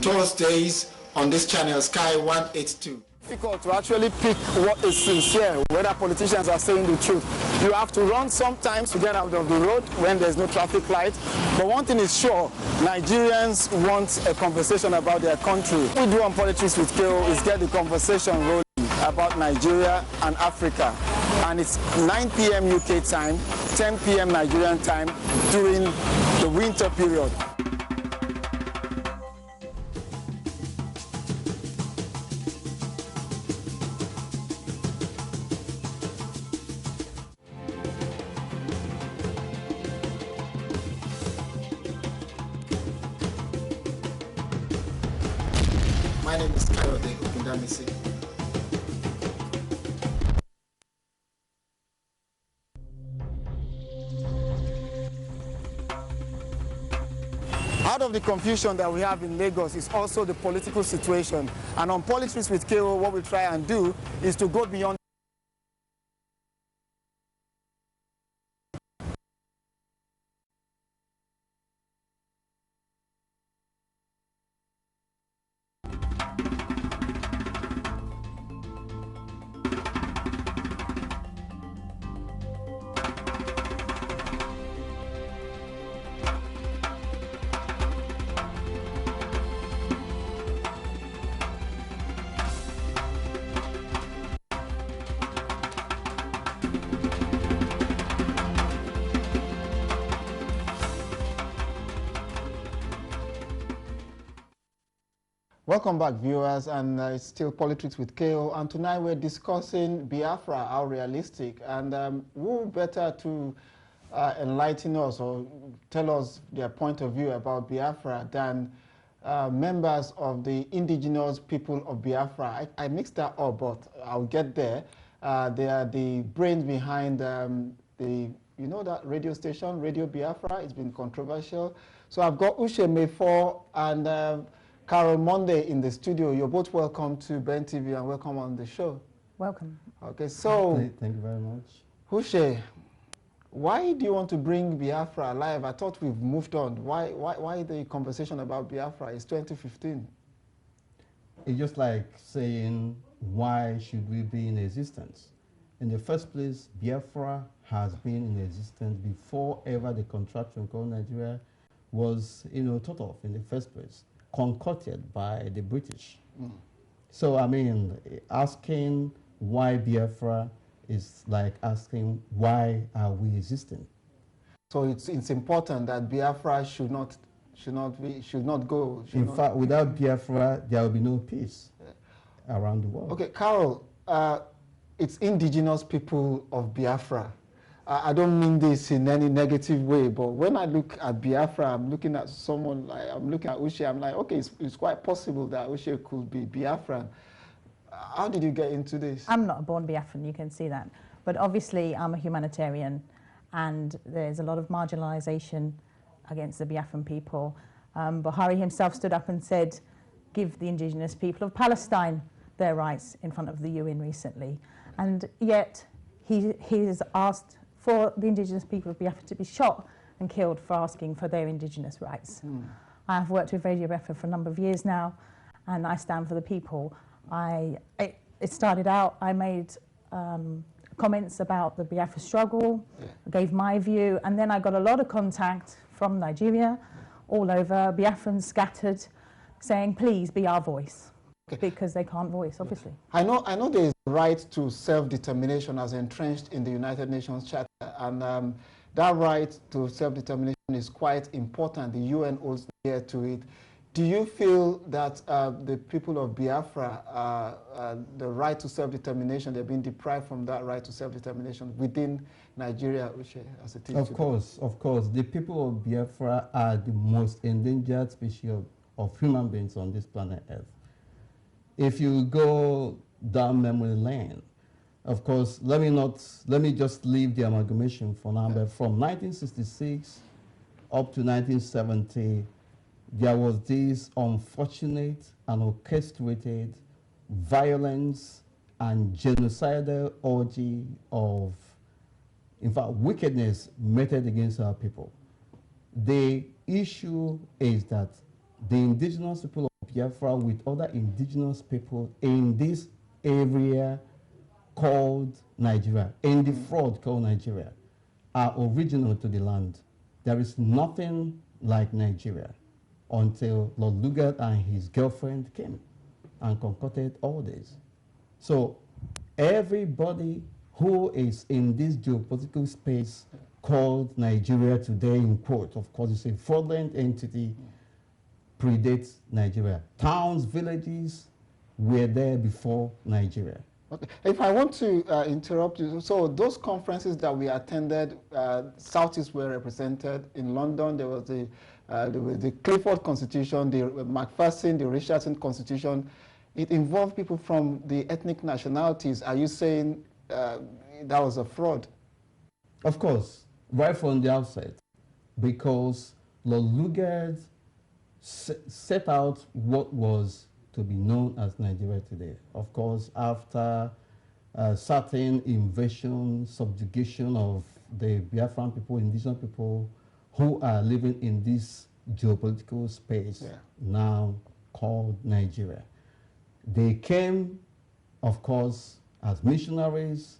Thursdays on this channel, Sky 182. Difficult to actually pick what is sincere, whether politicians are saying the truth. You have to run sometimes to get out of the road when there's no traffic light. But one thing is sure, Nigerians want a conversation about their country. What we do on Politics with KO is get the conversation rolling about Nigeria and Africa. And it's 9 p.m. UK time, 10 p.m. Nigerian time during the winter period. My name is Kayode Okundamisi. Out of the confusion that we have in Lagos is also the political situation. And on Politics with KO, what we try and do is to go beyond Welcome back, viewers, and it's still Politics with KO, and tonight we're discussing Biafra, how realistic, and who better to enlighten us or tell us their point of view about Biafra than members of the indigenous people of Biafra. I mixed that up, but I'll get there. They are the brains behind you know that radio station, Radio Biafra. It's been controversial. So I've got Ushe Mefor and Carol Monday in the studio. You're both welcome to Ben TV and welcome on the show. Welcome. Okay, so thank you very much. Ushe, why do you want to bring Biafra alive? I thought we've moved on. Why the conversation about Biafra? It's 2015. It's just like saying, why should we be in existence? In the first place, Biafra has been in existence before ever the contraption called Nigeria was, thought of in the first place, concocted by the British. So, I mean, asking why Biafra is like asking why are we existing. So it's important that Biafra should not go. In fact, without Biafra, there will be no peace around the world. Okay, Carol, it's indigenous people of Biafra. I don't mean this in any negative way, but when I look at Biafra, I'm looking at someone like, I'm looking at Ushe, I'm like, okay, it's quite possible that Ushe could be Biafran. How did you get into this? I'm not a born Biafran, you can see that. But obviously, I'm a humanitarian, and there's a lot of marginalization against the Biafran people. Buhari himself stood up and said, give the indigenous people of Palestine their rights in front of the UN recently. And yet, he has asked for the indigenous people of Biafra to be shot and killed for asking for their indigenous rights. I have worked with Radio Biafra for a number of years now, and I stand for the people. It started out, I made comments about the Biafra struggle, gave my view, and then I got a lot of contact from Nigeria, all over, Biafrans scattered, saying, please be our voice. Okay. Because they can't voice, obviously. I know there is a right to self-determination as entrenched in the United Nations Charter, and that right to self-determination is quite important. The UN holds dear to it. Do you feel that the people of Biafra, the right to self-determination, they're being deprived from that right to self-determination within Nigeria, as it is? Of course. The people of Biafra are the most endangered species of human beings on this planet Earth. If you go down memory lane, of course, let me just leave the amalgamation for now, but from 1966 up to 1970, there was this unfortunate and orchestrated violence and genocidal orgy of, in fact, wickedness meted against our people. The issue is that the indigenous people of Biafra with other indigenous people in this area called Nigeria, in the fraud called Nigeria, are original to the land. There is nothing like Nigeria until Lord Lugard and his girlfriend came and concocted all this. So everybody who is in this geopolitical space called Nigeria today, in quote, of course, it's a fraudulent entity, predates Nigeria. Towns, villages were there before Nigeria. Okay. If I want to interrupt you, so those conferences that we attended, Southeast were represented. In London, there was the Clifford Constitution, the Macpherson, the Richardson Constitution. It involved people from the ethnic nationalities. Are you saying that was a fraud? Of course, right from the outset, because Lord Lugard set out what was to be known as Nigeria today. Of course, after certain invasion, subjugation of the Biafran people, indigenous people who are living in this geopolitical space now called Nigeria. They came, of course, as missionaries,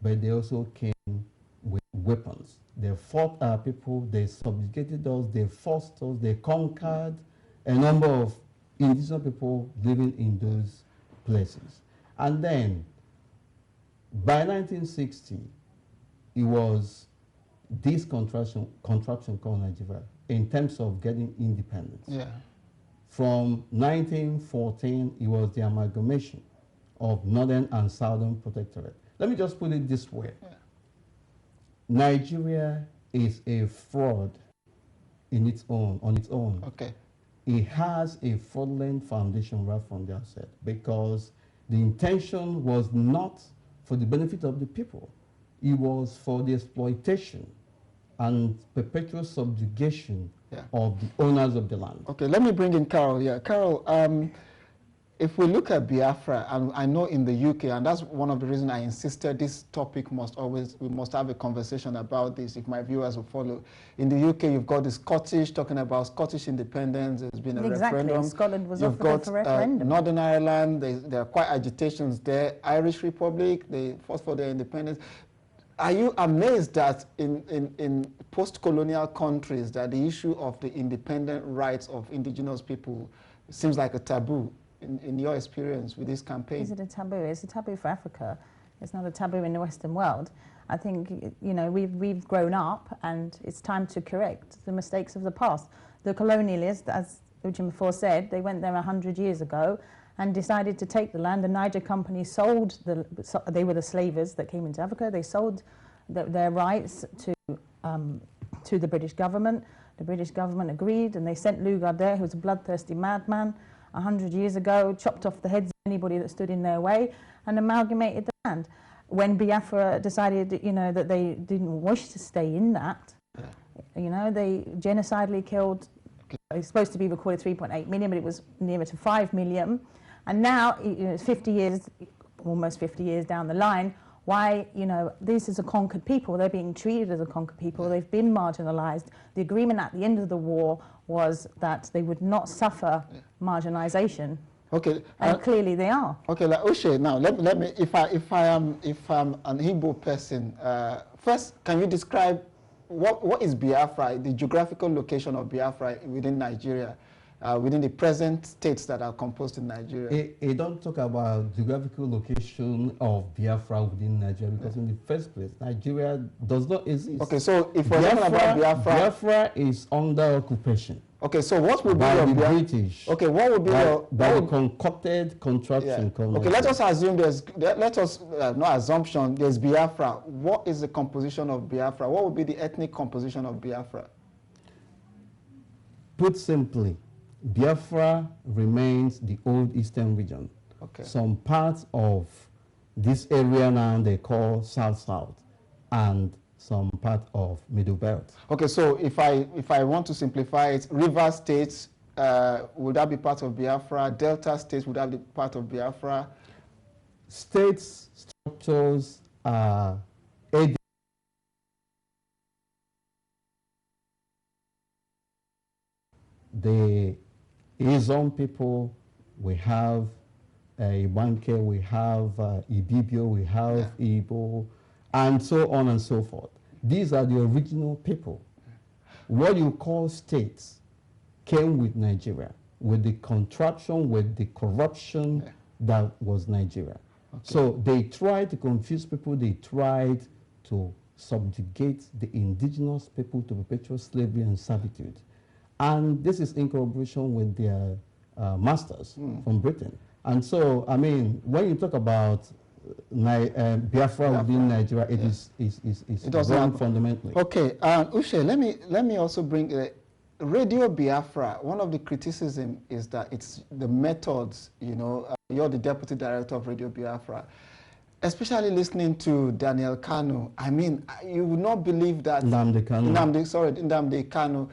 but they also came with weapons. They fought our people, they subjugated us, they forced us, they conquered a number of indigenous people living in those places. And then, by 1960, it was this contraction called Nigeria in terms of getting independence. Yeah. From 1914, it was the amalgamation of Northern and Southern Protectorate. Let me just put it this way. Yeah. Nigeria is a fraud on its own. Okay. It has a fraudulent foundation right from the outset because the intention was not for the benefit of the people. It was for the exploitation and perpetual subjugation of the owners of the land. Okay, let me bring in Carol here. Carol, if we look at Biafra, and I know in the UK, and that's one of the reasons I insisted this topic we must have a conversation about this if my viewers will follow. In the UK, you've got the Scottish talking about Scottish independence. There's been a referendum. Scotland was You've got for referendum. Northern Ireland, there are quite agitations there. Irish Republic, they fought for their independence. Are you amazed that in post-colonial countries that the issue of the independent rights of indigenous people seems like a taboo? In your experience with this campaign? Is it a taboo? It's a taboo for Africa. It's not a taboo in the Western world. I think, you know, we've grown up and it's time to correct the mistakes of the past. The colonialists, as Ujim before said, they went there 100 years ago and decided to take the land. The Niger Company sold, they were the slavers that came into Africa. They sold their rights to the British government. The British government agreed and they sent Lugard there, who was a bloodthirsty madman, 100 years ago, chopped off the heads of anybody that stood in their way and amalgamated the land. When Biafra decided, you know, that they didn't wish to stay in that, you know, they genocidally killed, it's supposed to be recorded 3.8 million, but it was nearer to 5 million. And now, you know, it's 50 years, almost 50 years down the line, why, you know, this is a conquered people. They're being treated as a conquered people. They've been marginalized. The agreement at the end of the war was that they would not suffer marginalization. Okay. And clearly they are. Okay, like Oshe, now let me, if I'm an Igbo person, first, can you describe what is Biafra, the geographical location of Biafra within Nigeria? Within the present states that are composed in Nigeria? It don't talk about geographical location of Biafra within Nigeria because in the first place, Nigeria does not exist. Okay, so if we're talking about Biafra... Biafra is under occupation. Okay, so what would be by your... the British. Okay, what would be your... By the concocted contraption called Okay, let us assume let us, no assumption, there's Biafra. What is the composition of Biafra? What would be the ethnic composition of Biafra? Put simply, Biafra remains the old eastern region. Okay. Some parts of this area now they call South-South and some part of Middle Belt. Okay, so if I want to simplify it, river states, would that be part of Biafra? Delta states, would that be part of Biafra? States structures are the his own people. We have Ibanke, we have Ibibio, we have Igbo, and so on and so forth. These are the original people. What you call states came with Nigeria, with the contraption, with the corruption that was Nigeria. Okay. So they tried to confuse people, they tried to subjugate the indigenous people to perpetual slavery and servitude. And this is in collaboration with their masters from Britain. And so, I mean, when you talk about Biafra within Nigeria, it is wrong fundamentally. Okay, Ushe, let me also bring Radio Biafra. One of the criticism is that it's the methods. You know, you're the deputy director of Radio Biafra. Especially listening to Daniel Kanu, I mean, you would not believe that Nnamdi Kanu.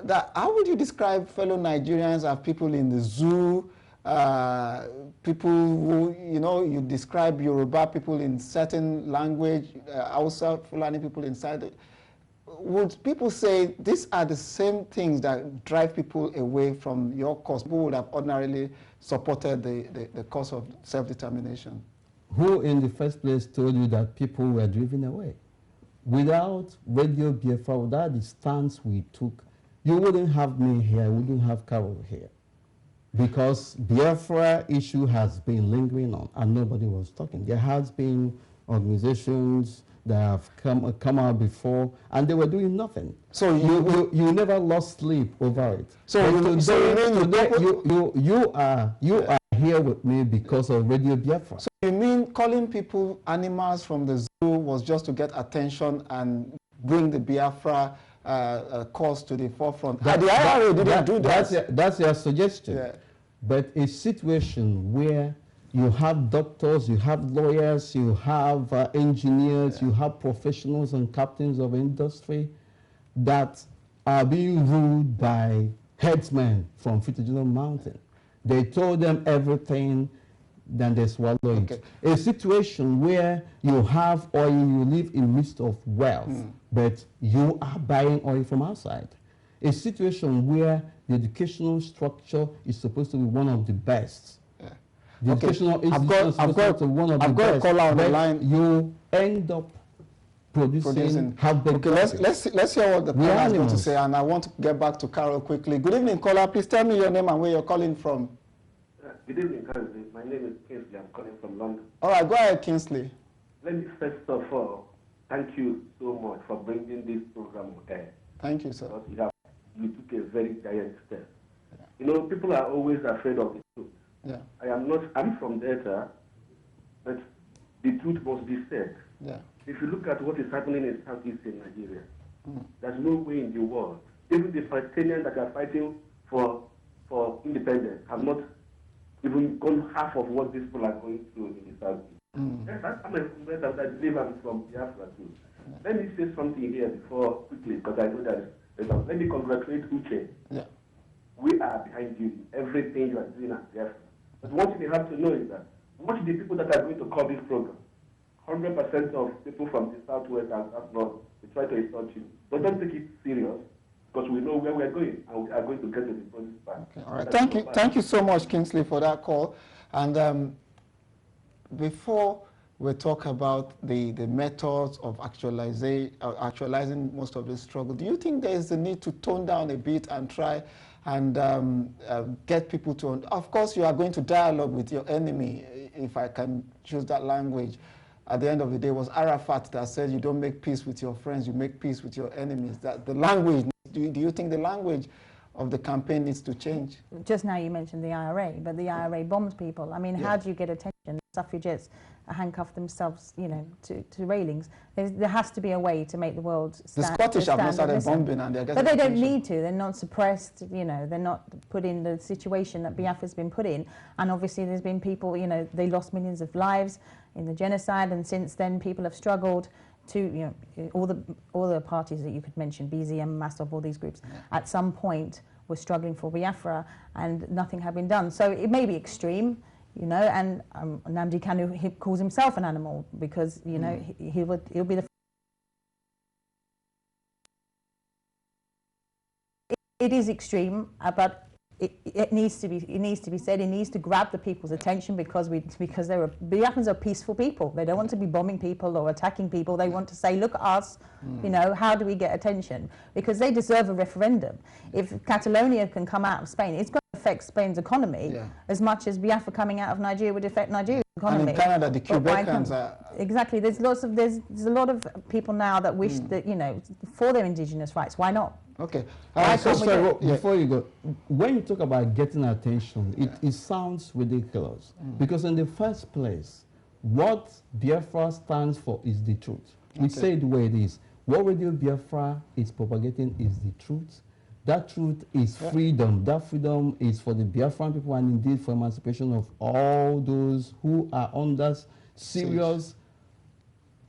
That how would you describe fellow Nigerians as people in the zoo? People who, you know, you describe Yoruba people in certain language, Hausa, Fulani people inside it. Would people say these are the same things that drive people away from your cause? Who would have ordinarily supported the cause of self-determination? Who in the first place told you that people were driven away? Without Radio Biafra, without the stance we took, you wouldn't have me here, you wouldn't have Carol here. Because Biafra issue has been lingering on and nobody was talking. There has been organizations that have come out before and they were doing nothing. So you never lost sleep over it. So you are here with me because of Radio Biafra. So you mean calling people animals from the zoo was just to get attention and bring the Biafra cause to the forefront? The IRA didn't do that. That's your suggestion. Yeah. But a situation where you have doctors, you have lawyers, you have engineers, you have professionals and captains of industry that are being ruled by headsmen from Fitujino Mountain. They told them everything, then they swallow it. A situation where you have oil, you live in midst of wealth, but you are buying oil from outside. A situation where the educational structure is supposed to be one of the best. The educational institution is supposed to be one of the best. I've got a caller on the line. You end up producing half-baked. Okay, let's hear what the caller is going to say, and I want to get back to Carol quickly. Good evening, caller. Please tell me your name and where you're calling from. Good evening, Kingsley. My name is Kingsley. I'm calling from London. All right, go ahead, Kingsley. Let me first of all thank you so much for bringing this program here. Thank you, sir. Because you took a very giant step. Yeah. You know, people are always afraid of the truth. Yeah. I'm from Delta, but the truth must be said. Yeah. If you look at what is happening in Southeastern Nigeria, there's no way in the world. Even the Palestinians that are fighting for independence have not even gone half of what these people are going through in the Southeast. Yes, I'm a brother that I believe I'm from Biafra too. Yeah. Let me say something here before quickly, because I know that. Let me congratulate Uche. Yeah. We are behind you in everything you are doing at Biafra. But one thing you have to know is that watch the people that are going to call this program. 100% of people from the Southwest and South North, they try to insult you. But don't take it serious, because we know where we're going, and we are going to get to the promised land. Okay. All right. Thank you so much, Kingsley, for that call. And before we talk about the methods of actualizing most of this struggle, do you think there is a need to tone down a bit and try and get people to... Of course, you are going to dialogue with your enemy, if I can choose that language. At the end of the day, it was Arafat that said you don't make peace with your friends, you make peace with your enemies. That the language, do you think the language of the campaign needs to change? Just now you mentioned the IRA, but the IRA bombed people. I mean, how do you get attention? Suffragettes handcuff themselves, you know, to railings. There has to be a way to make the world stand. The Scottish have not started bombing, and they're getting But they don't need to. They're not suppressed. You know, they're not put in the situation that Biafra's been put in. And obviously, there's been people. You know, they lost millions of lives in the genocide, and since then, people have struggled to, you know, all the parties that you could mention, BZM, Masov, all these groups, at some point were struggling for Biafra, and nothing had been done. So it may be extreme. You know, and Nnamdi Kanu, he calls himself an animal because, you know, he'll be the... It is extreme, but it needs to be said. It needs to grab the people's attention because Biafrans are peaceful people. They don't want to be bombing people or attacking people. They want to say, look at us, you know, how do we get attention? Because they deserve a referendum. If Catalonia can come out of Spain, it's going to affect Spain's economy as much as Biafra coming out of Nigeria would affect Nigeria's economy. And in Canada, the Quebecans are... Exactly. There's a lot of people now that wish that, you know, for their indigenous rights. Why not? Okay. Before you go, when you talk about getting attention, it sounds ridiculous. Because in the first place, what Biafra stands for is the truth. We say it the way it is. What Radio Biafra is propagating is the truth. That truth is freedom. That freedom is for the Biafran people and indeed for emancipation of all those who are under serious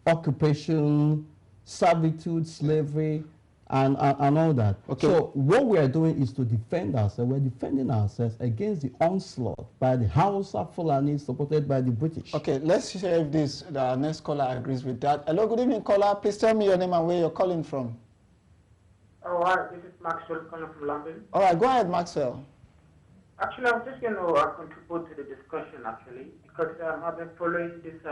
occupation, servitude, slavery, and all that. Okay. So what we are doing is to defend ourselves. We're defending ourselves against the onslaught by the Hausa Fulani supported by the British. Okay, let's share if the next caller agrees with that. Hello, good evening, caller. Please tell me your name and where you're calling from. Oh, hi, this is Maxwell calling from London. All right, go ahead, Maxwell. Actually, I'm just going to contribute to the discussion, actually, because I've been following this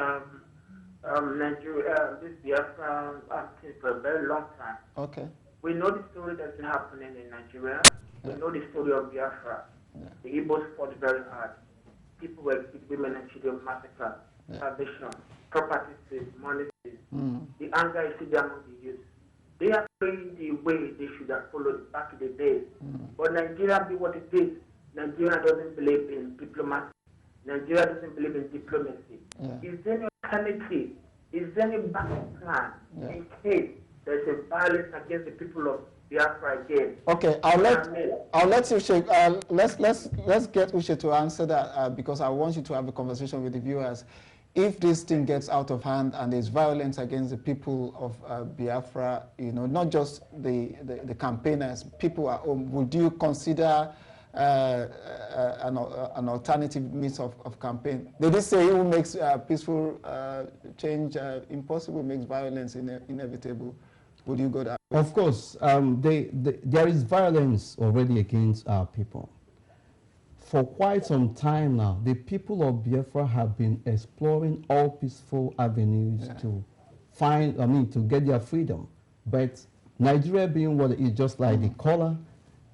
this Biafra thing for a very long time. Okay. We know the story that's been happening in Nigeria. We know the story of Biafra. The Igbos fought very hard. People were women and children massacred, starvation, property seized, money seized. The anger is still among the youth. They are following the way they should have followed back in the days. But Nigeria, be what it is, Nigeria doesn't believe in diplomacy. Nigeria doesn't believe in diplomacy. Is there any alternative? Is there any backup plan in case there's a violence against the people of Biafra again? Okay, I'll let you shake. Let's get Uche to answer that because I want you to have a conversation with the viewers. If this thing gets out of hand and there's violence against the people of Biafra, you know, not just the campaigners, people at home, would you consider an alternative means of campaign? They did say who makes peaceful change impossible makes violence inevitable. Would you go that way? Of course, there is violence already against our people. For quite some time now, the people of Biafra have been exploring all peaceful avenues to to get their freedom. But Nigeria being what it is, just like the caller,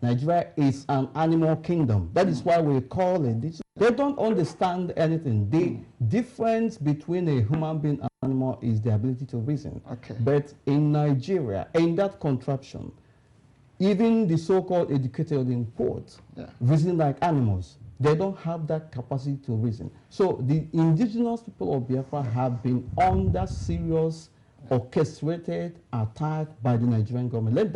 Nigeria is an animal kingdom. That is why we call it this. They don't understand anything. The difference between a human being and an animal is the ability to reason. Okay. But in Nigeria, in that contraption, even the so-called educated in court reason like animals. They don't have that capacity to reason. So the indigenous people of Biafra have been under serious orchestrated attack by the Nigerian government, led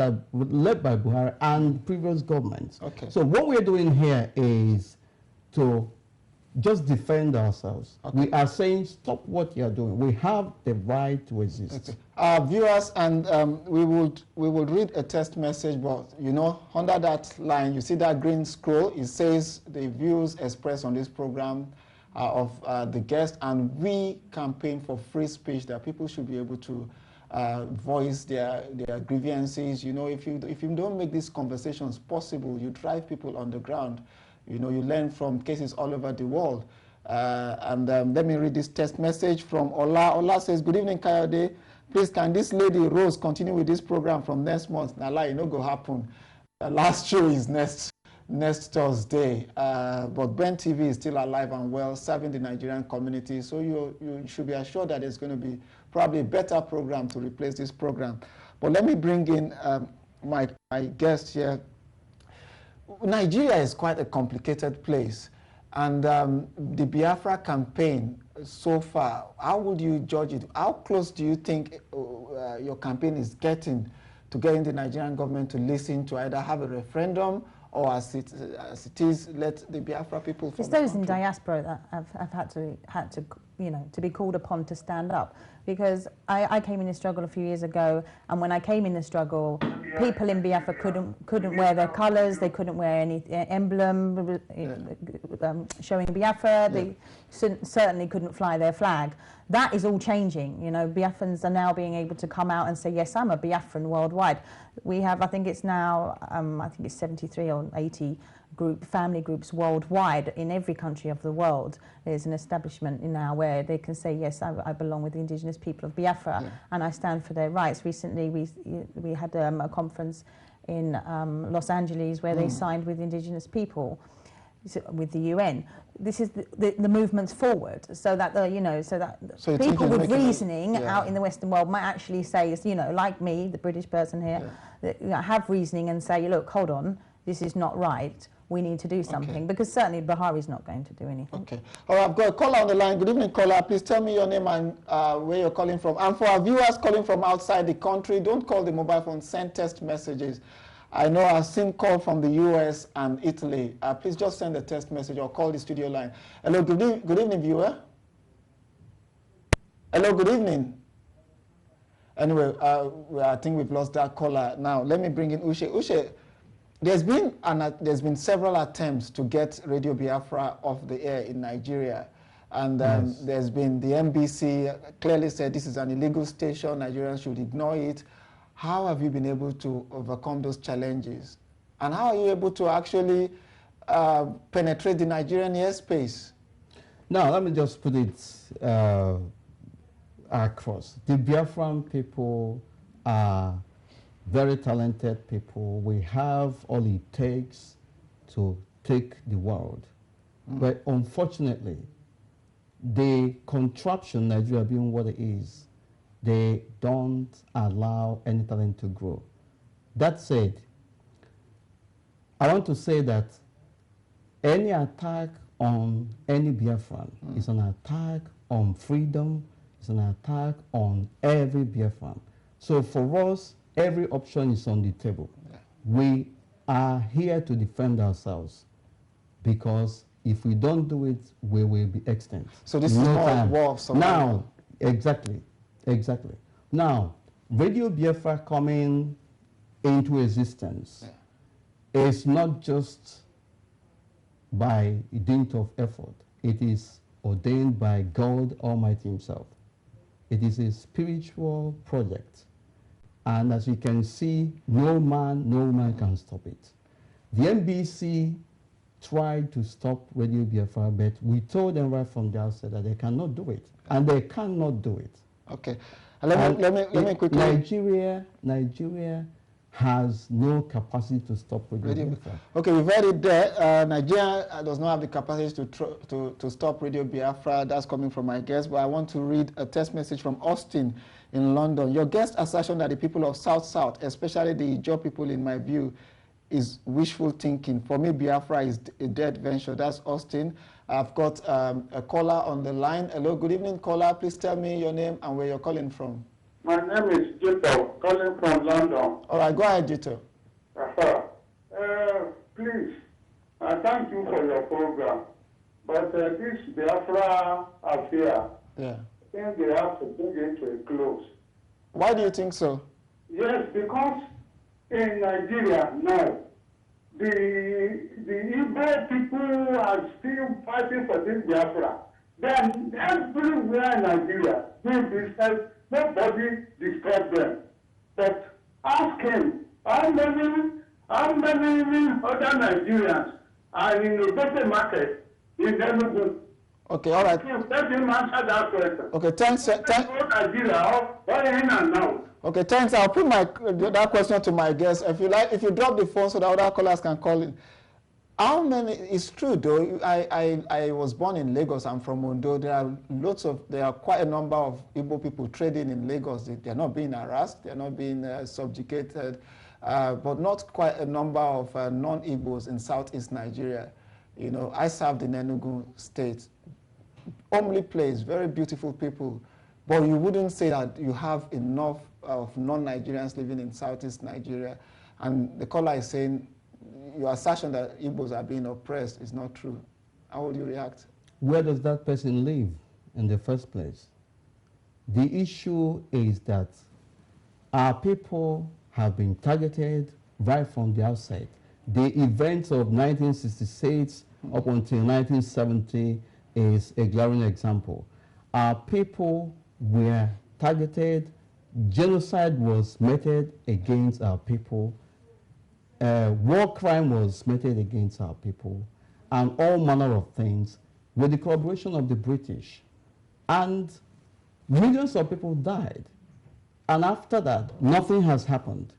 by Buhari and previous governments. Okay. So what we're doing here is to just defend ourselves. Okay. We are saying, stop what you're doing. We have the right to exist. Okay. Viewers, and we will read a text message, but you know, under that line, you see that green scroll. It says the views expressed on this program are of the guest, and we campaign for free speech, that people should be able to voice their grievances. You know, if you don't make these conversations possible, you drive people on the ground. You know, you learn from cases all over the world. Let me read this text message from Ola. Ola says, good evening, Kayode. Please, can this lady, Rose, continue with this program from next month? Now, you know, go happen. Last show is next Thursday. But Ben TV is still alive and well, serving the Nigerian community. So you should be assured that there's going to be probably a better program to replace this program. But let me bring in my guest here. Nigeria is quite a complicated place, and the Biafra campaign so far, how would you judge it? How close do you think your campaign is getting to getting the Nigerian government to listen, to either have a referendum or as it is, let the Biafra people... It's those in diaspora that have had to you know, to be called upon to stand up. Because I came in the struggle a few years ago, and when I came in the struggle, people in Biafra couldn't wear their colours, they couldn't wear any emblem showing Biafra, they certainly couldn't fly their flag. That is all changing. You know, Biafrans are now being able to come out and say, yes, I'm a Biafran worldwide. We have, I think it's now, I think it's 73 or 80 family groups worldwide. In every country of the world, there's an establishment now where they can say, yes, I belong with the indigenous people of Biafra, and I stand for their rights. Recently, we had a conference in Los Angeles where they signed with indigenous people, with the UN. This is the movements forward, so that so people with reasoning out in the Western world might actually say, like me, the British person here, that, have reasoning and say, look, hold on, this is not right. We need to do something, because certainly Buhari's not going to do anything. Okay. All right, I've got a caller on the line. Good evening, caller. Please tell me your name and where you're calling from. And for our viewers calling from outside the country, don't call the mobile phone, send text messages. I know I've seen call from the US and Italy. Please just send a text message or call the studio line. Hello, good evening, viewer. Hello, good evening. Anyway, I think we've lost that caller. Now, let me bring in Ushe. Ushe, there's been several attempts to get Radio Biafra off the air in Nigeria. And there's been the NBC clearly said this is an illegal station, Nigerians should ignore it. How have you been able to overcome those challenges? And how are you able to actually penetrate the Nigerian airspace? Now, let me just put it across. The Biafran people are very talented people. We have all it takes to take the world. But unfortunately, the contraption, Nigeria being what it is, they don't allow any talent to grow. That said, I want to say that any attack on any Biafran is an attack on freedom, it's an attack on every Biafran. So for us, every option is on the table. We are here to defend ourselves, because if we don't do it, we will be extinct. So this is more a war of survival. Now, exactly. Now, Radio Biafra coming into existence is not just by a dint of effort. It is ordained by God Almighty Himself. It is a spiritual project. And as you can see, no man, no woman can stop it. The NBC tried to stop Radio Biafra, but we told them right from the outset that they cannot do it. And they cannot do it. Okay. Let me quickly... Nigeria has no capacity to stop Radio Biafra. Okay, we've heard it there. Nigeria does not have the capacity to stop Radio Biafra. That's coming from my guest. But I want to read a text message from Austin in London. Your guest assertion that the people of South, especially the Ijaw people, in my view, is wishful thinking. For me, Biafra is a dead venture. That's Austin. I've got a caller on the line. Hello, good evening, caller. Please tell me your name and where you're calling from. My name is Jito, calling from London. All right, go ahead, Jito. Please, I thank you for your program. But this Biafra affair, I think they have to bring it to a close. Why do you think so? Yes, because in Nigeria now, the Igbo people are still fighting for this Biafra. Then everywhere in Nigeria, nobody disturbs them. But ask him, how many other Nigerians are in the better market in Enugu? Okay, all right. Let him answer that question. Okay, thanks. Okay, thanks. I'll put that question to my guest. If you like, if you drop the phone so the other callers can call in. How many? It's true though. I was born in Lagos. I'm from Ondo. There are quite a number of Igbo people trading in Lagos. They're not being harassed. They're not being subjugated, but not quite a number of non-Igbos in Southeast Nigeria. You know, I served in Enugu State. Homely place, very beautiful people, but you wouldn't say that you have enough of non-Nigerians living in Southeast Nigeria. And the caller is saying your assertion that Igbos are being oppressed is not true. How would you react? Where does that person live in the first place? The issue is that our people have been targeted right from the outset. The events of 1966 up until 1970 is a glaring example. Our people were targeted. Genocide was meted against our people. war crime was committed against our people, and all manner of things with the collaboration of the British. And millions of people died. And after that, nothing has happened.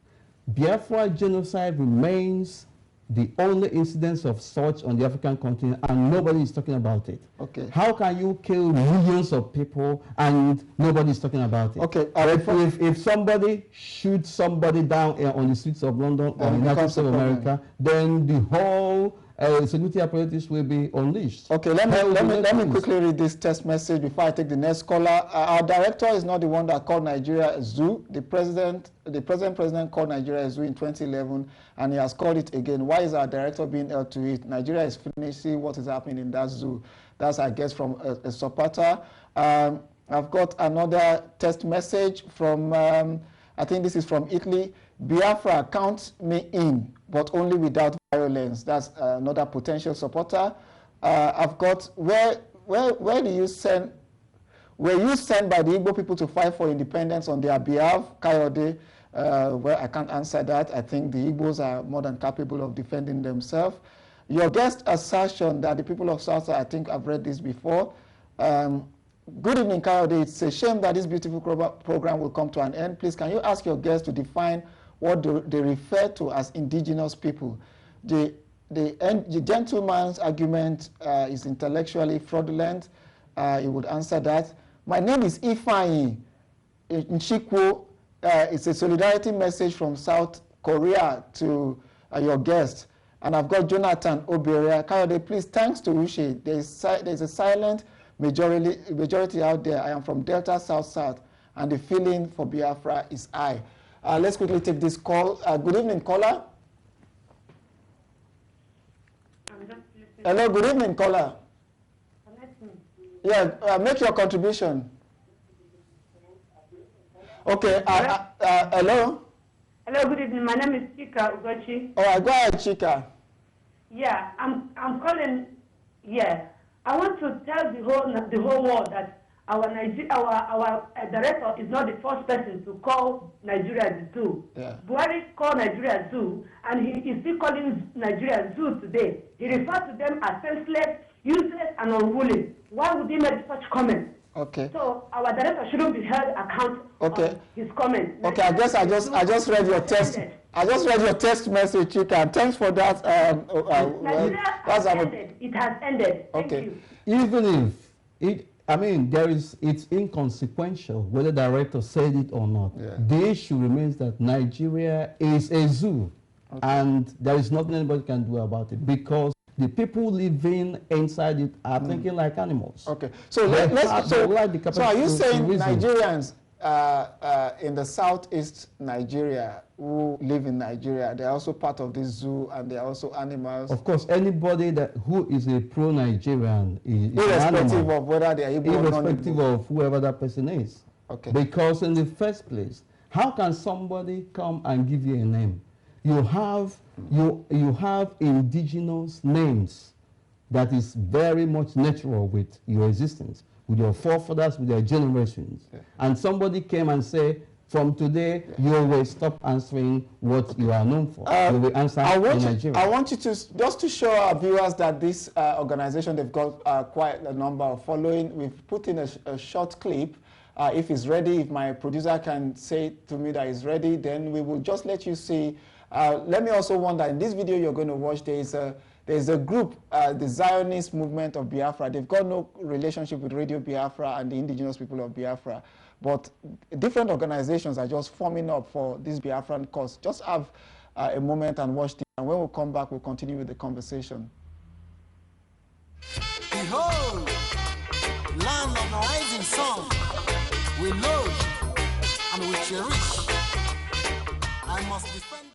Biafra genocide remains the only incidence of such on the African continent, and nobody is talking about it. Okay. How can you kill millions of people and nobody is talking about it? Okay. If somebody shoots somebody down on the streets of London or in the United States of America, then the whole security apparatus will be unleashed. Okay, let me quickly read this text message before I take the next caller. Our director is not the one that called Nigeria a zoo. The present president called Nigeria a zoo in 2011, and he has called it again. Why is our director being held to it? Nigeria is finishing what is happening in that zoo. That's, I guess, from a supporter. I've got another text message from, I think this is from Italy. Biafra, count me in, but only without violence. That's another potential supporter. I've got, where do you send, were you sent by the Igbo people to fight for independence on their behalf? Kayode, well, I can't answer that. I think the Igbos are more than capable of defending themselves. Your guest assertion that the people of South, I think I've read this before. Good evening, Kayode. It's a shame that this beautiful program will come to an end. Please, can you ask your guests to define what they refer to as indigenous people? The gentleman's argument is intellectually fraudulent. He would answer that. My name is Ifeanyi Nchikwu. It's a solidarity message from South Korea to your guest. And I've got Jonathan Oberia. Kayode, please, thanks to Uche, there's a silent majority out there. I am from Delta South, and the feeling for Biafra is high. Let's quickly take this call. Good evening, caller. Hello, good evening, caller. Yeah, make your contribution. Okay, hello? Hello, good evening. My name is Chika Ugochi. All right, go ahead, Chika. Yeah, I'm calling, yeah. I want to tell the whole world that our director is not the first person to call Nigeria the zoo. Yeah. Buhari called Nigeria zoo, and he is still calling Nigeria zoo today. He refers to them as senseless, useless, and unruly. Why would he make such comments? Okay. So our director shouldn't be held account of his comments. Okay, I just read your text. I just read your text message, Chika. Thanks for that. Nigeria has ended. It has ended. Thank you. Even if it's inconsequential whether the director said it or not. Yeah. The issue remains that Nigeria is a zoo, and there is nothing anybody can do about it because the people living inside it are thinking like animals. Okay, so so are you saying Nigerians in the southeast Nigeria who live in Nigeria, they're also part of this zoo and they're also animals? Of course, anybody who is a pro-Nigerian is irrespective of whether they are able or not. Irrespective of whoever that person is. Okay. Because in the first place, how can somebody come and give you a name? You have indigenous names that is very much natural with your existence, with your forefathers, with their generations. Yeah. And somebody came and said, from today, you will stop answering what you are known for. You will answer in Nigeria. I want you to, just to show our viewers that this organization, they've got quite a number of following. We've put in a short clip. If it's ready, if my producer can say to me that it's ready, then we will just let you see. Let me also warn that in this video you're going to watch, there's a group, the Zionist movement of Biafra. They've got no relationship with Radio Biafra and the indigenous people of Biafra. But different organizations are just forming up for this Biafran cause. Just have a moment and watch this. And when we come back, we'll continue with the conversation. Behold, land of the rising sun, we love and we cherish. I must defend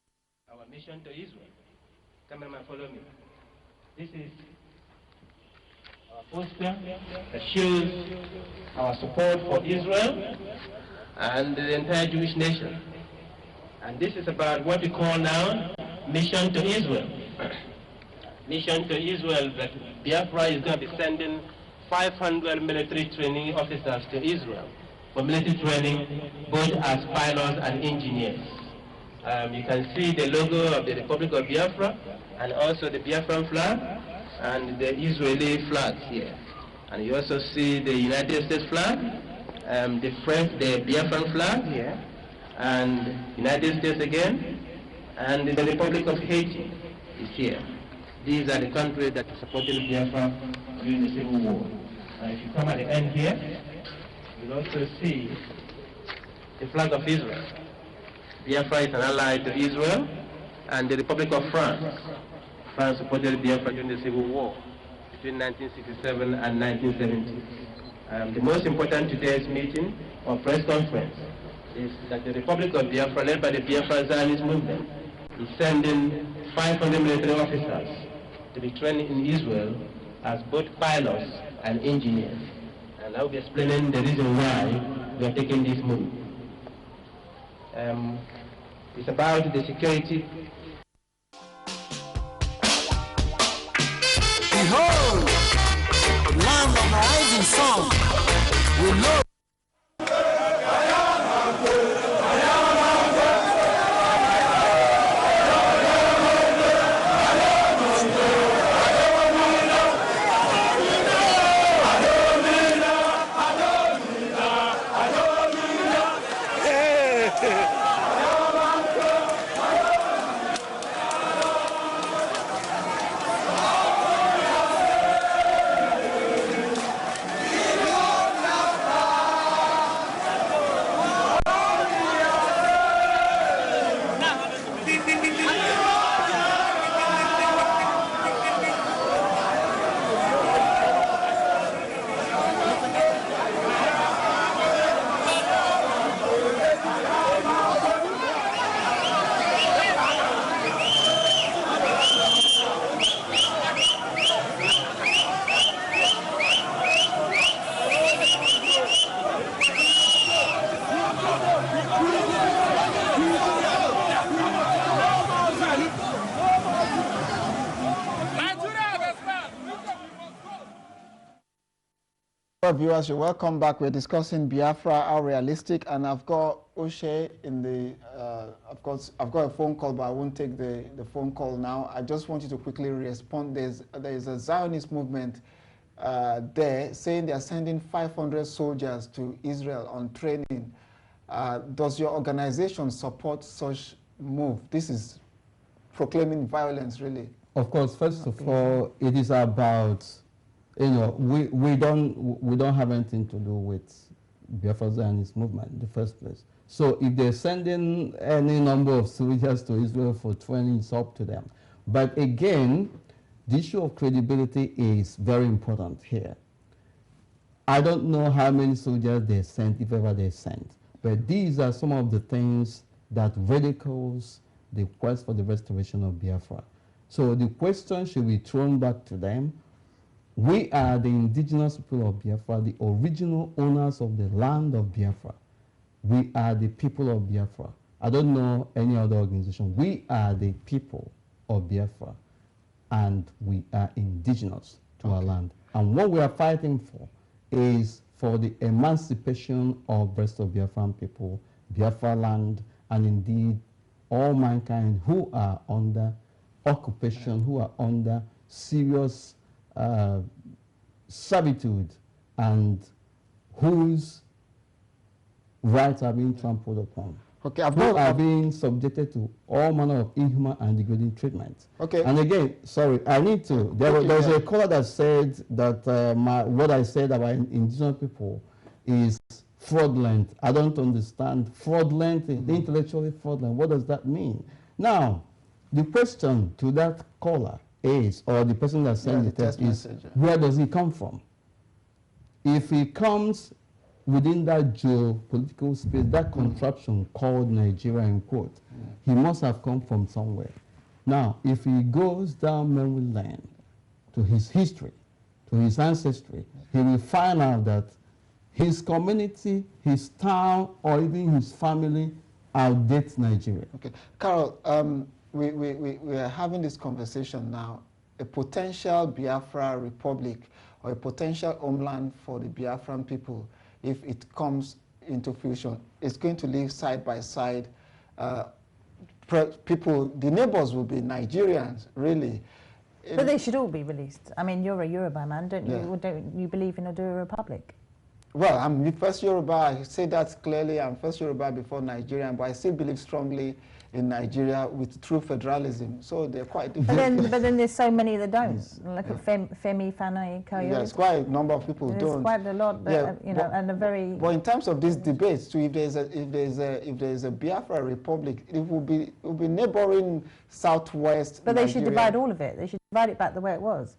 our mission to Israel. Cameraman, follow me. This is our poster that shows our support for Israel and the entire Jewish nation. And this is about what we call now mission to Israel. Mission to Israel, that Biafra is going to be sending 500 military training officers to Israel for military training, both as pilots and engineers. You can see the logo of the Republic of Biafra and also the Biafran flag and the Israeli flag here. And you also see the United States flag, the Biafran flag here, and United States again, and the Republic of Haiti is here. These are the countries that supported Biafra during the Civil War. And if you come at the end here, you'll also see the flag of Israel. Biafra is an ally to Israel, and the Republic of France. France supported Biafra during the Civil War between 1967 and 1970. The most important today's meeting or press conference is that the Republic of Biafra, led by the Biafra Zionist movement, is sending 500 military officers to be trained in Israel as both pilots and engineers. And I'll be explaining the reason why we are taking this move. It's about the security. Behold, land of the rising sun, we know. Viewers, you're welcome back. We're discussing Biafra, how realistic, and I've got O'Shea in the, of course, I've got a phone call, but I won't take the phone call now. I just want you to quickly respond. There's a Zionist movement there saying they're sending 500 soldiers to Israel on training. Does your organization support such move? This is proclaiming violence, really. Of course, first of all, it is about, you know, we don't have anything to do with Biafra Zionist movement in the first place. So if they're sending any number of soldiers to Israel for training, it's up to them. But again, the issue of credibility is very important here. I don't know how many soldiers they sent, if ever they sent, but these are some of the things that ridicules the quest for the restoration of Biafra. So the question should be thrown back to them. We are the indigenous people of Biafra, the original owners of the land of Biafra. We are the people of Biafra. I don't know any other organization. We are the people of Biafra, and we are indigenous to our land. And what we are fighting for is for the emancipation of the rest of Biafran people, Biafra land, and indeed all mankind who are under occupation, who are under serious servitude, and whose rights are being trampled upon. Okay, who are being subjected to all manner of inhuman and degrading treatment. Okay. And again, sorry, I need to. There was a caller that said that what I said about indigenous people is fraudulent. I don't understand. Fraudulent, intellectually fraudulent. What does that mean? Now, the question to that caller is, or the person that sent the text is, where does he come from? If he comes within that geopolitical space, that contraption called Nigeria in quote, he must have come from somewhere. Now, if he goes down memory lane to his history, to his ancestry, he will find out that his community, his town, or even his family outdates Nigeria. Okay, Carol, we are having this conversation now. A potential Biafra republic or a potential homeland for the Biafran people, if it comes into fruition, it's going to live side by side people, the neighbors will be Nigerians, really. But they should all be released. I mean, you're a Yoruba man, don't you? Yeah. Don't you believe in a republic? Well, I'm the first Yoruba. I say that clearly. I'm first Yoruba before Nigerian, but I still believe strongly in Nigeria with true federalism. So they're quite different. But then there's so many that don't. Look at Femi Fani-Kayo. Yes, quite a number of people there's don't. Quite a lot, that, you know, and a very. But in terms of these debates, too, if there's a Biafra Republic, it will be neighboring southwest. But Nigeria. they should divide all of it. They should divide it back the way it was.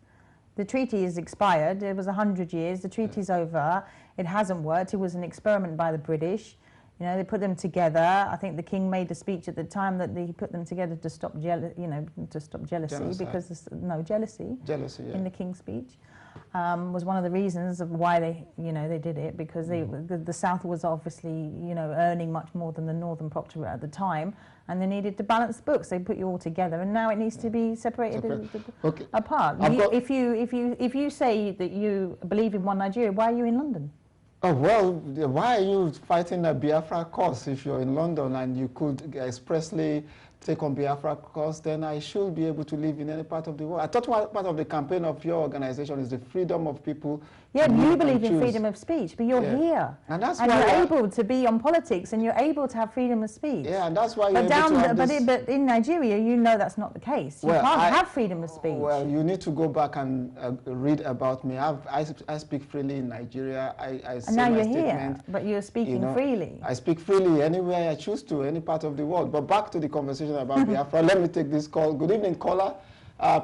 The treaty is expired. It was 100 years. The treaty's over. It hasn't worked. It was an experiment by the British. You know, they put them together. I think the king made a speech at the time that he put them together to stop jealousy, because there's no jealousy. Jealousy, yeah. In the king's speech, was one of the reasons of why they did it, because the South was obviously, earning much more than the Northern Protectorate at the time, and they needed to balance the books. They put you all together, and now it needs to be separated apart. If you say that you believe in one Nigeria, why are you in London? Oh, well, why are you fighting a Biafra cause if you're in London and you could expressly take on Biafra cause? Then I should be able to live in any part of the world. I thought part of the campaign of your organization is the freedom of people. Yeah, you believe in freedom of speech, but you're here. And that's and why you're able to be on politics, and you're able to have freedom of speech. Yeah, and that's why you're able to have this... But in Nigeria, that's not the case. You can't have freedom of speech. Well, you need to go back and read about me. I speak freely in Nigeria. I say and now my you're statement, here, but you're speaking freely. I speak freely anywhere I choose to, any part of the world. But back to the conversation about Biafra. Let me take this call. Good evening, caller.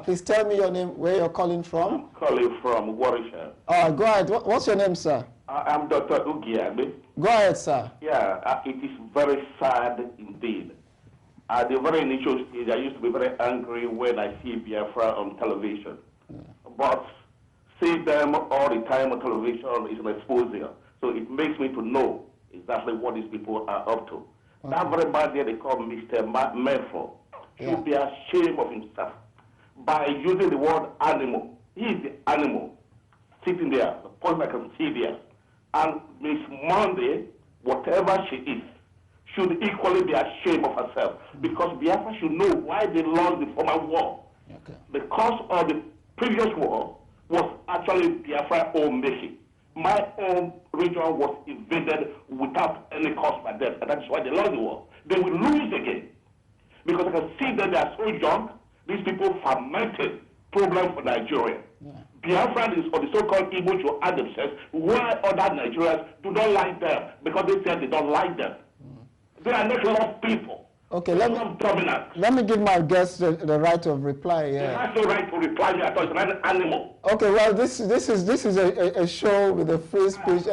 Please tell me your name, where you're calling from. I'm calling from Warwickshire. Go ahead. What's your name, sir? I'm Dr. Ugiabe. Go ahead, sir. Yeah, it is very sad indeed. At the very initial stage, I used to be very angry when I see Biafra on television. But see them all the time on television is an exposure. So it makes me to know exactly what these people are up to. That very man there they call Mr. Merford should be ashamed of himself by using the word animal. He is the animal sitting there, the person I can see there. And Miss Monday, whatever she is, should equally be ashamed of herself, because Biafra should know why they lost the former war. The cause of the previous war was actually Biafra own making. My own region was invaded without any cause by them, and that's why they lost the war. They will lose again, because I can see that they are so young. These people fermented problem for Nigeria. Biafra is, or the so-called Igbo, should ask themselves why other Nigerians do not like them, because they say they don't like them. They are not lost people. Okay, let me give my guest the right of reply. They have no right to reply. I thought it's an animal. Okay, well, this is a show with a free speech.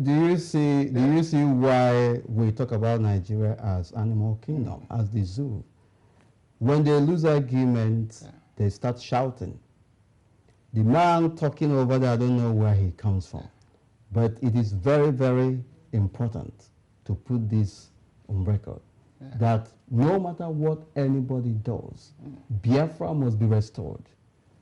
Do you see why we talk about Nigeria as animal kingdom, as the zoo? When they lose arguments, they start shouting. The man talking over there, I don't know where he comes from, but it is very, very important to put this on record, that no matter what anybody does, Biafra must be restored.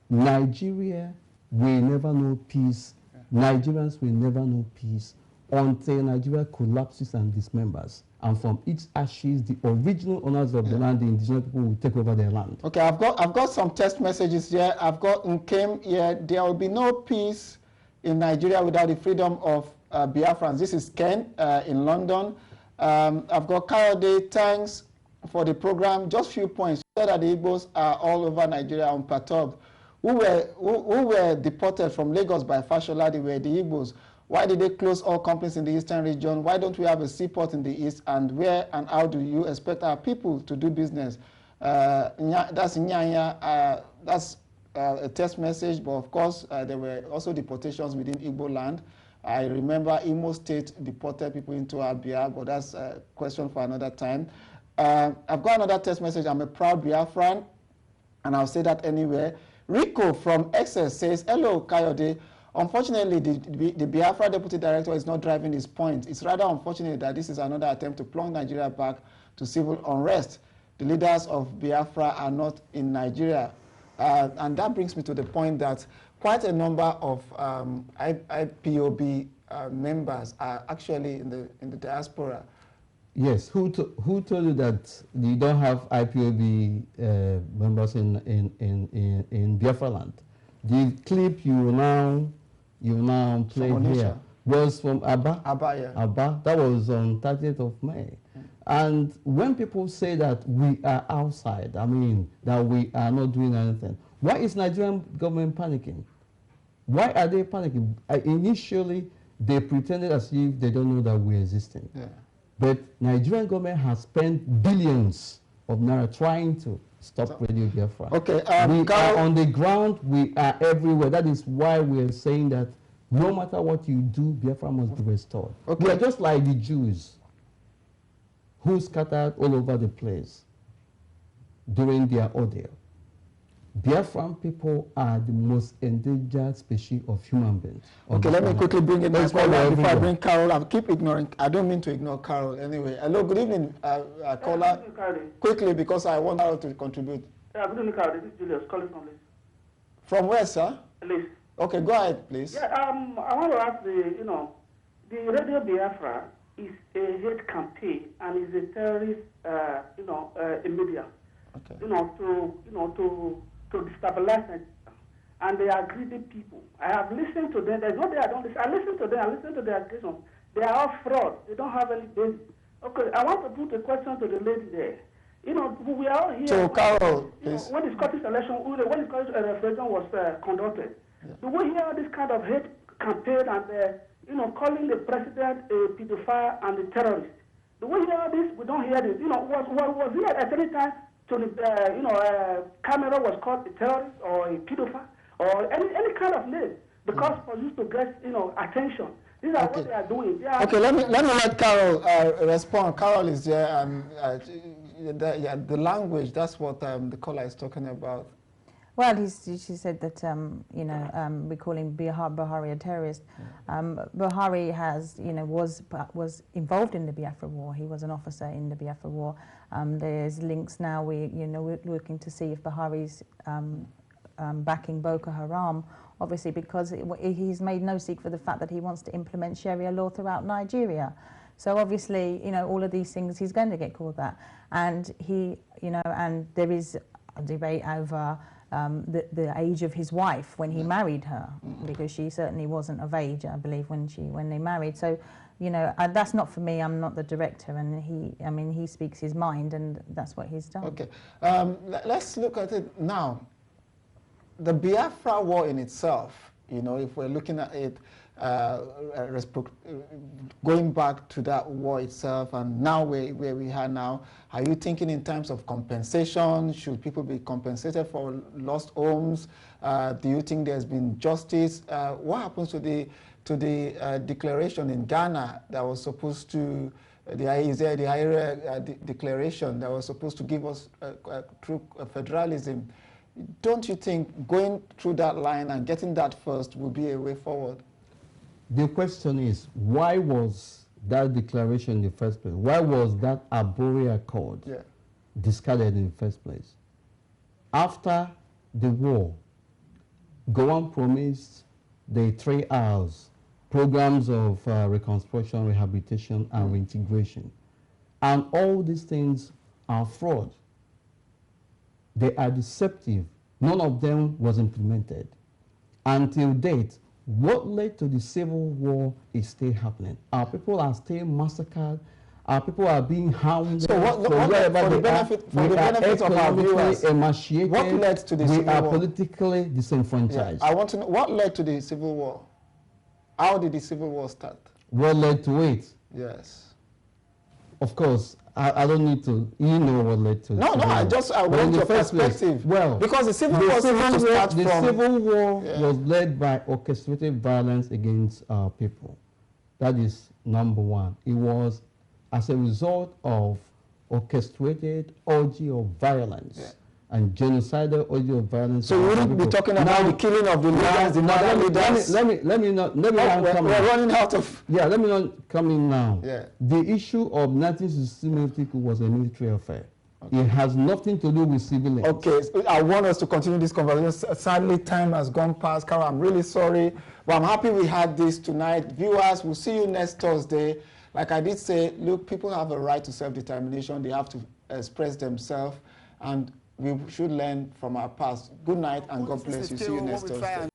Nigeria will never know peace. Nigerians will never know peace until Nigeria collapses and dismembers. And from its ashes, the original owners of the land, the indigenous people, will take over their land. Okay, I've got some text messages here. I've got Nkem here. There will be no peace in Nigeria without the freedom of Biafrans. This is Ken in London. I've got Kayode. Thanks for the program. Just a few points. You said that the Igbos are all over Nigeria unperturbed. Who were deported from Lagos by Fashola? They were the Igbos. Why did they close all companies in the eastern region? Why don't we have a seaport in the east? And where and how do you expect our people to do business? That's Nyanya. That's a text message, but of course there were also deportations within Igbo land. I remember Imo State deported people into Abia, but that's a question for another time. I've got another text message. I'm a proud Biafran, and I'll say that anywhere. Rico from XS says, hello, Kayode. Unfortunately, the Biafra Deputy Director is not driving his point. It's rather unfortunate that this is another attempt to plunge Nigeria back to civil unrest. The leaders of Biafra are not in Nigeria. And that brings me to the point that quite a number of IPOB members are actually in the diaspora. Yes, who told you that you don't have IPOB members in Biafra land? The clip you now play here was from Abba. Abba, yeah. Abba. That was on 30th of May. And when people say that we are outside, I mean that we are not doing anything, why is Nigerian government panicking? Why are they panicking? Initially, they pretended as if they don't know that we're existing. Yeah. But Nigerian government has spent billions of naira trying to stop Radio Biafra. Okay, we are on the ground, we are everywhere. That is why we are saying that no matter what you do, Biafra must be restored. Okay. We are just like the Jews who scattered all over the place during their ordeal. Biafran people are the most endangered species of human beings. Okay, let me quickly bring in my caller before I bring Carol. I'll keep ignoring. I don't mean to ignore Carol anyway. Hello, good evening, caller. Quickly, because I want Carol to contribute. Yeah, good evening, Carol. This is Julius calling from Leeds. From where, sir? Leeds. Okay, go ahead, please. Yeah, I want to ask the Radio Biafra is a hate campaign and is a terrorist, a media. Okay. To destabilize Nigeria. And they are greedy people. I have listened to them. There's no day I don't listen. I listen to them. I listen to their accusations. They are all fraud. They don't have any basis. Okay, I want to put a question to the lady there. We are all here. So, Carol, please. When the Scottish election, when the Scottish referendum was conducted, do we hear this kind of hate campaign and, calling the president a pedophile and a terrorist? Do we hear this? We don't hear this. Was here at any time to the, camera was called a terrorist or a pedophile or any kind of name because for you to get, attention. These are what they are doing. Okay, let me let Carol respond. Carol is there, and the language, that's what the caller is talking about. Well, she said that, we call him Buhari a terrorist. Buhari has, was involved in the Biafra War. He was an officer in the Biafra War. There's links now. We're looking to see if Buhari's backing Boko Haram, obviously, because he's made no secret for the fact that he wants to implement Sharia law throughout Nigeria. So obviously, all of these things he's going to get called that. And and there is a debate over the age of his wife when he married her, because she certainly wasn't of age, I believe, when they married. So, that's not for me. I'm not the director, and he speaks his mind, and that's what he's done. Okay, let's look at it now. The Biafra War in itself, if we're looking at it, going back to that war itself and now where we are now, are you thinking in terms of compensation? Should people be compensated for lost homes? Do you think there's been justice? What happens to the declaration in Ghana that was supposed to, the IRA declaration that was supposed to give us true federalism? Don't you think going through that line and getting that first would be a way forward? The question is, why was that declaration in the first place? Why was that Arborea Accord discarded in the first place? After the war, Gowon promised the 3 R's, programs of reconstruction, rehabilitation, and reintegration. And all these things are fraud. They are deceptive. None of them was implemented. Until date, what led to the civil war is still happening. Our people are still massacred. Our people are being hounded. So what for the benefit of our viewers, what led to the civil war? We are politically disenfranchised. Yeah. I want to know what led to the civil war. How did the civil war start? What led to it? Yes. Of course, I don't need to. You know what led to it. No, I want your perspective. Well, because the civil war was led by orchestrated violence against our people. That is number one. It was as a result of orchestrated orgy of violence and genocidal orgy of violence. So we wouldn't be talking about the killing of the leaders, the mother leaders. Let me not we're running out of. Yeah, let me not come in now. Yeah. The issue of 1960 was a military affair. Okay. It has nothing to do with civilians. Okay, I want us to continue this conversation. Sadly, time has gone past. Carol, I'm really sorry, but I'm happy we had this tonight. Viewers, we'll see you next Thursday. like I did say, look, people have a right to self-determination. They have to express themselves, and we should learn from our past. Good night, and God bless you. See you next Thursday.